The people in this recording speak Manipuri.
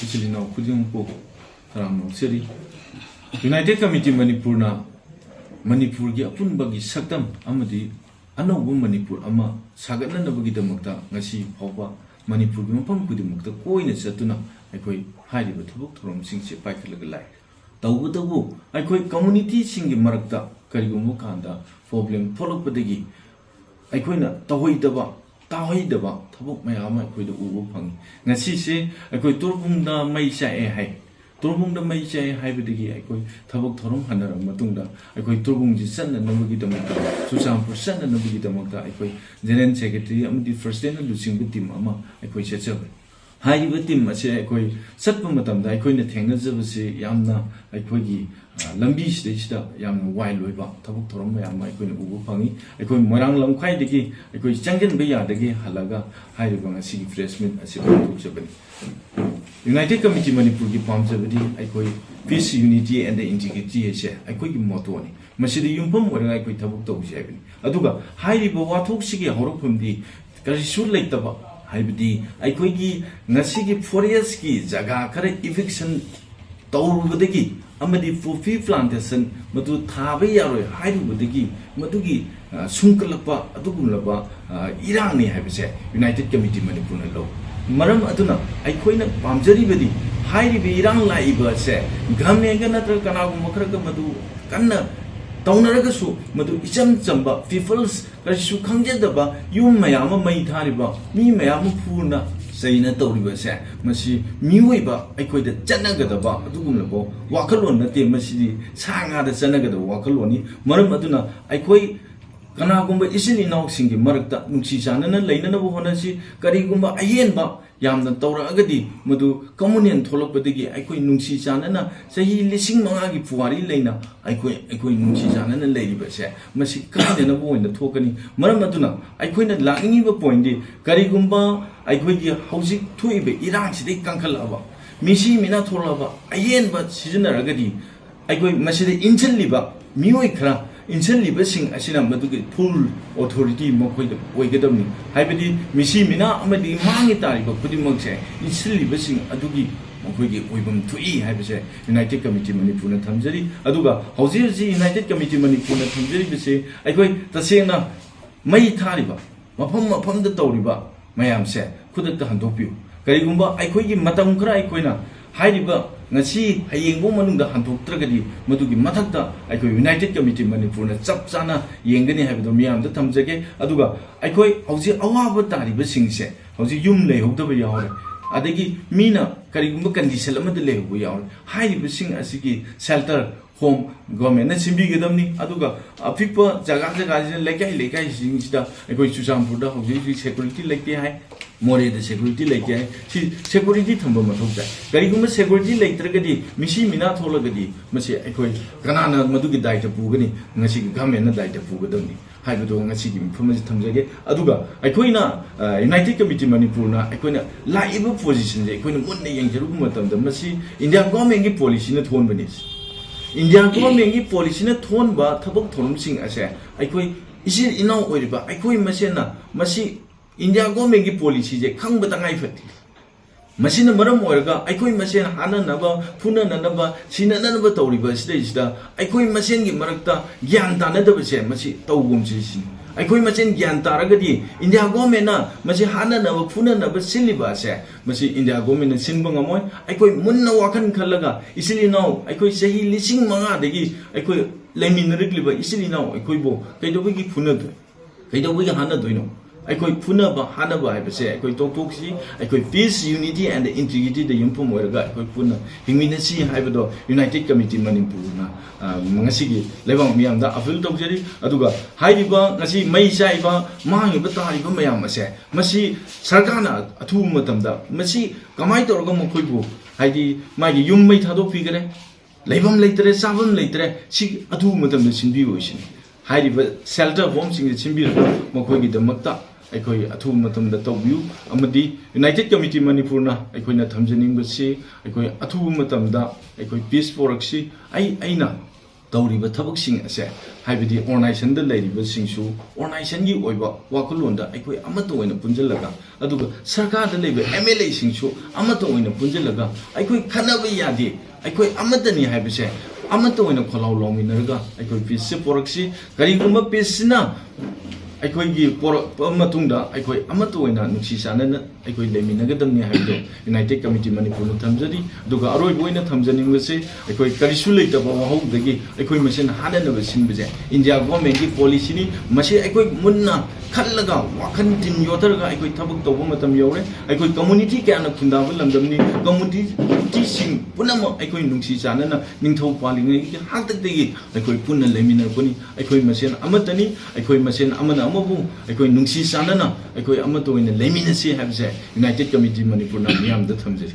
Isilina Kudimpo Ram Siri United Committee Manipurna Manipur gi apun bagi sakdam amadi anobu Manipur ama sagatna nabagi damakta ngasi phawba Manipur gi mafam kudimukta koina satuna aikoi hairiba thubuk thorom singse paikhlaga lai tawbudabu aikoi community singi marakta karigumbu kanda problem tholokpadagi aikoina tahoidaba thabuk mayama aikoida ubu phangi ngasi se aikoi torbungda mai chae hai torbungda mai chae haibadagi aikoi thabuk thorom hanara matungda aikoi torbungji sanna nabagi damakta susampur sanna nabagi damakta aikoi general secretary amdi first and lusing team ama aikoi chechabe हाई टीम से चप मतमदा थेंगजबसे लंबी वाई लोब थबक थोरम मैम उब फंगी मोरंग लमखाई चंगन यादगी हलगा प्रेस मीट पाठोजबनी यूनाइटेड कमिटी मनपुर की पाजबदी पीस यूनिटी एंड इंटीग्रिटी है मोटोनी यूफम थबक तौजे वाथोक हौरफमदी करीसु लेतब हाइबदी अखोगी नसीगी फॉरेस्ट की जगह खरे इविक्शन तौरुबदगी अमदी फूफी प्लांटेशन मधु थाबे यारोय हाइरुबदगी मधुगी सुंकलपा अदुगुमलबा इरांगनी हाइबसे यूनाइटेड कमिटी मणिपुर लो मरम अदुना अखोइना पामजरीबदी हाइरिबे इरांग लाइबसे गवर्नमेंट नत्र कनागुम खरग मधु कन्ना तौनरगसु मधु इचम चंबा पीपल्स करिसु खंगजेदबा युम मयाम मई थारिबा मी मयाम फूना सैना तौरिबसे मसी मियोइबा अखोइदा चनगदबा अदुगुमलबो वाखलोन नते मसी सांगादा चनगदबा वाखलोनी मरम अदुना अखोइ कनागुम्बा इसिलि नाउसिंगी मरक्ता नुक्सी चानना लैननबो होनसी करिगुम्बा अयेनबा यामना तौरगदी मधु कम्युनियन थोलकपदगी अखोइ नुक्सी चानना सही लिसिंग मंगागी पुवारी लैना अखोइ नुक्सी चानना लैरिबसे मसी कायदनबो ओइना थोकनी मरम अदुना अखोइना लागिनिबा पॉइंटदि करिगुम्बा अखोइगी हौजिक थोइबे इरांसिदि कंखलबा मिसी मिना थोलबा अयेनबा सिजनरगदी अखोइ मसिदि इंचलिबा मियोइ खरा इंचलिबसिंग असिना मधुगी फुल अथॉरिटी मखोइद ओइगदमनी हाइबदी मिसी मिना अमदी मांगी तारिबा खुदिमकसे इंचलिबसिंग अदुगी मखोइगी ओइबम Thuy हाइबसे United Committee मणिपुरना थमजरी अदुगा हौजी United Committee मणिपुरना थमजरी बिसे अखोइ तसेंगना मई थारिबा मफम तौरिबा मयामसे खुदक्ता हंदोपियु करिगुम्बा अखोइगी मतम खरा अखोइना हाइरिबा ngasi hayengbo manungda hanthoktragadi madugi mathakta aikoi united committee manipurna chap chana yengani habido miyam da thamjage aduga aikoi hauji awaba tariba singse hauji yum lehodaba yawre adagi mina karigumba condition amada lehobu yawre hairiba sing asigi shelter home government na simbi gedamni aduga apipa jaga lekai singida aikoi chusampur da hauji security lekte hai more the security लेके सी सिक्योरिटी थंबा मथौजा करिगुम सिक्योरिटी लेत्रगदी मिसी मिना थोलगदी मसे अखोय कनाना मदुगी दायित्व पुगनी ngasi गवर्नमेंट ना दायित्व पुगदमनी हाइबदो ngasi gi फमज थमजगे अदुगा अखोयना यूनाइटेड कमिटी मणिपुरना अखोयना लाइबो पोजीशन जे अखोयना मुन्ने यंगजरुग मतमदा मसी इंडिया गवर्नमेंट की पॉलिसी ना थोनबनी इंडिया गवर्नमेंट की पॉलिसी ना थोनबा थबक थोरमसिंग असे अखोय इसिर इनाव ओइरिबा अखोय मसेना मसी इंडिया गवर्नमेंट की पॉलिसी जे खंग तंगाई फटी मसीना मरम ओरगा अखोई मसेन हाननबा फुनननबा सिनननबा तौरिबा सिदैसिदा अखोई मसेन की मरक्ता ज्ञान तानदबसे मसी तौगुम सिसि अखोई मसेन ज्ञान तारगदी इंडिया गवर्नमेंट ना मसी हाननबा फुननबा सिलिबासे मसी इंडिया गवर्नमेंट सिनबा ngमोय अखोई मुन्ना वाखन खलगा इसिलिनाव अखोई सही लिसिंग मंगा दगी अखोई लेमिनरगलिबा इसिलिनाव अखोइबो कैदोबगी फुनदो कैदोबगी हानदोइनो अखोई फुनबा हानबा हाइबसे अखोई टोकटोकसी अखोई पीस यूनिटी एंड इंटीग्रिटी द युमफम ओरगा अखोई पुन हिंगमिनसी हाइबदो यूनाइटेड कमिटी मणिपुरना ngasiगी लेबांग मियामदा अपील तौजरी अदुगा हाइरिबा ngasi मई चाइबा मांगिबा तारिबा मयाम असे मसी सरकारना अथु मतमदा मसी कमाई तोरगा मखोइबु हाइदि मागी युम मई थादो पिगरे लेबाम लेतरे साबम लेतरे सी अथु मतमदा सिनबि ओइसिन हाइरिबा शेल्टर होम सिंग सिनबि मखोइगी दमक्ता अखोई अथु मतमदा तौबियु अमदी यूनाइटेड कमिटी मणिपुरना अखोइना थमजनिंगबसी अखोई अथु मतमदा अखोई पीस पोरक्सी आइना तौरीब थबकसिंग असे हाइबदी ऑर्गनाइजेशन द लेरिबा सिंगसु ऑर्गनाइजेशन की ओइबा वाखुलोंदा अखोय अमतो ओइना पुंजलगा अदुगा सरकार द लेबे एमएलए सिंगसु अमतो ओइना पुंजलगा अखोय खनबा यादे अखोय अमतनी हाइबसे अमतो ओइना खोलाव लौमिनरगा अखोय पीस से पोरक्सी करिगुम्बा पीसना अखोयगी पोरक मतुंगदा अखोय अमतो ओइना नुक्सी सानना अखोय लेमिनगदमनी हाइबदो यूनाइटेड कमिटी मणिपुर न थमजरी दुगा अरोय बोइना थमजनिंगसे अखोय करिसु लेतबा वहौदगी अखोय मसेन हादनबा सिनबजे इंडिया गवर्नमेंट की पॉलिसी नि मसे अखोय मुन्ना खल्लगा वाखन दिन योदरगा अखोय थबक तोबो मतम यौरे अखोय कम्युनिटी क्याना खुंदाबा लंगदमनी कम्युनिटी सिंग पुनम अखोय नुक्सी सानना निंथौ पालिंगै हातकदगी अखोय पुन्ना लेमिनरपनी अखोय मसेन अमतनी अखोय मसेन अमना अमबु अखोय नुक्सी सानना अखोय अमतो ओइना लेमिनसी हाबसे यूनाइटेड कमिटी मणिपुर ना मियाम द थमजरी।